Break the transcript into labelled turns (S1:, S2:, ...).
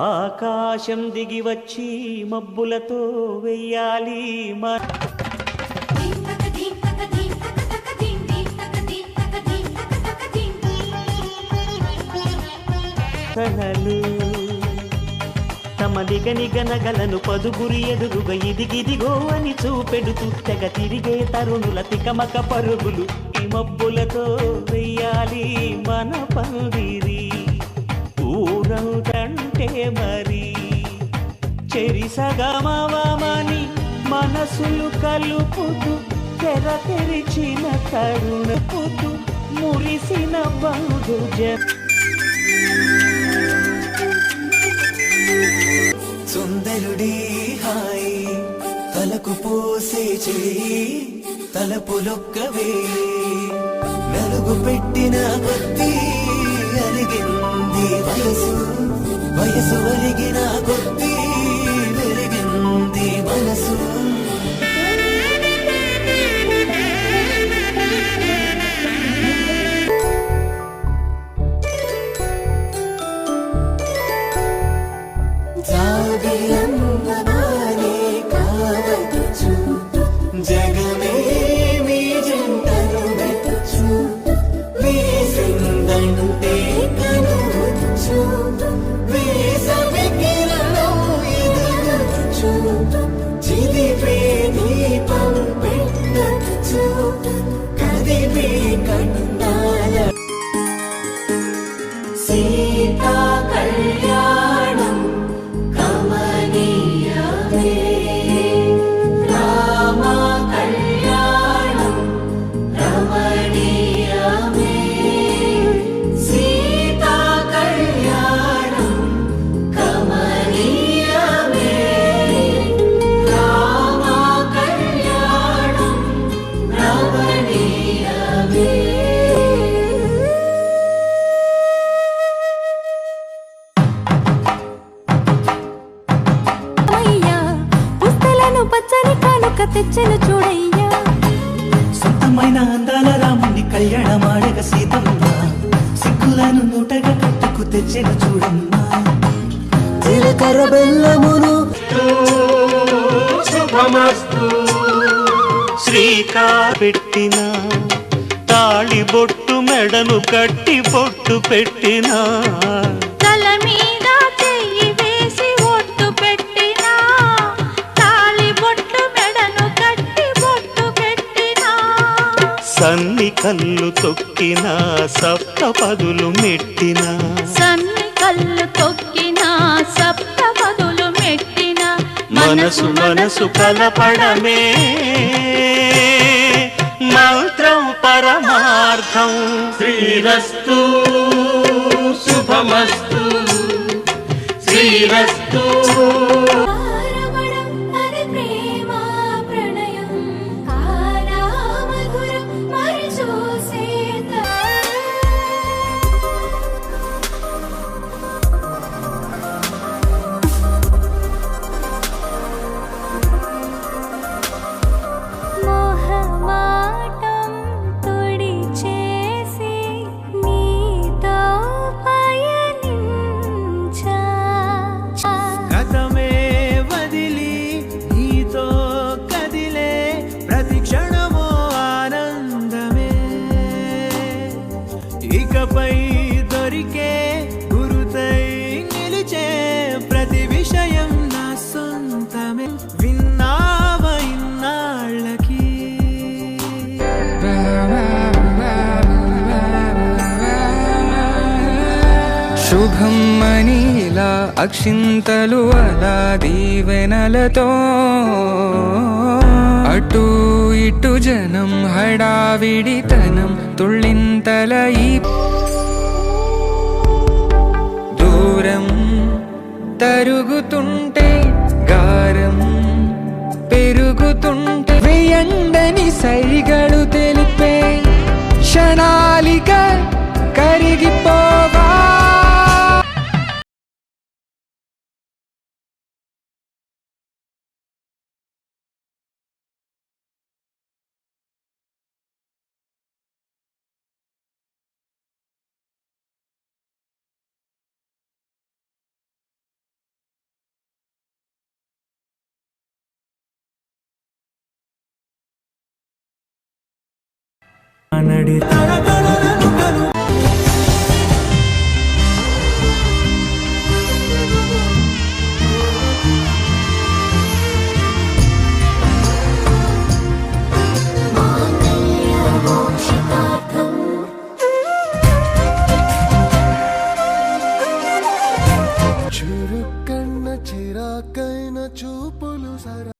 S1: ఆకాశం దిగి వచ్చి మబ్బులతో వెయ్యాలి కలలు తమ నిగనిగనగలను పదుగురి ఎదురుగా ఇదిగిదిగో అని చూపెడుతూ తెగ తిరిగే తరుణుల తికమక పరుగులు ఈ మబ్బులతో వెయ్యాలి మన పందిరి ఊరంతంటే మరి చెరిసగమవమని మనసులు కలుపుతూ తెర తెరిచిన కరుణపుతూ మురిసిన బంధుజ
S2: సుందరుడి హాయి తలకు పోసే చెయ్యి తలపులొక్కవే వెలుగు పెట్టిన కొద్దీ అరిగింది వయసు వయసు అరిగిన కొద్దీ వెలిగింది మనసు జగమే మీ జంటను వెతుచు వేసిందంటే కనుచు వేసవి కిరణం ఎదుగుచు చిదిపే దీపం పెట్టచ్చు కదిపే కన్నాల సీతా కళ్యాణం కమనీయమే
S3: పచ్చని కానుక తెచ్చెను చూడయ్యా
S2: సొంతమైన అందాల రాముని కళ్యాణమాడగ సీతమ్మ సిగ్గులను మూటగా కట్టుకు తెచ్చెను చూడమ్మా జీలకర్ర బెల్లమును
S1: శుభమస్తు శ్రీకా పెట్టిన తాళి బొట్టు మెడను కట్టి బొట్టు పెట్టిన
S3: తల మీద చెయ్యి వేసి ఒట్టు పెట్టిన తాళి బొట్టు మెడను కట్టి బొట్టు పెట్టిన
S1: సన్ని కళ్ళు తొక్కిన సప్త పదులు మెట్టిన
S3: సన్ని కళ్ళు తొక్కిన సప్త పదులు మెట్టిన
S1: మనసు మనసు కలపడమే మంత్రం పరమార్థం శ్రీరస్తు శుభమస్తు శ్రీరస్తు
S2: ఇకపై దొరికే గురుతై నిలిచే ప్రతి విషయం నా సొంతమే విన్నావ ఇన్నాళ్ళకి
S4: శుభం మనీలా అక్షింతలు అలా దీవెనలతో అటు ఇటు జనం హడావిడితనం తుళ్ళింతల ఈ దూరం తరుగుతుంటే గారం పెరుగుతుంటే వేయండని సైగలు తెలిపే క్షణాలిక కరిగిపోవా
S2: నడి తరతరాలను కను
S5: చురుకన్న చిరాకైన చూపులు సరా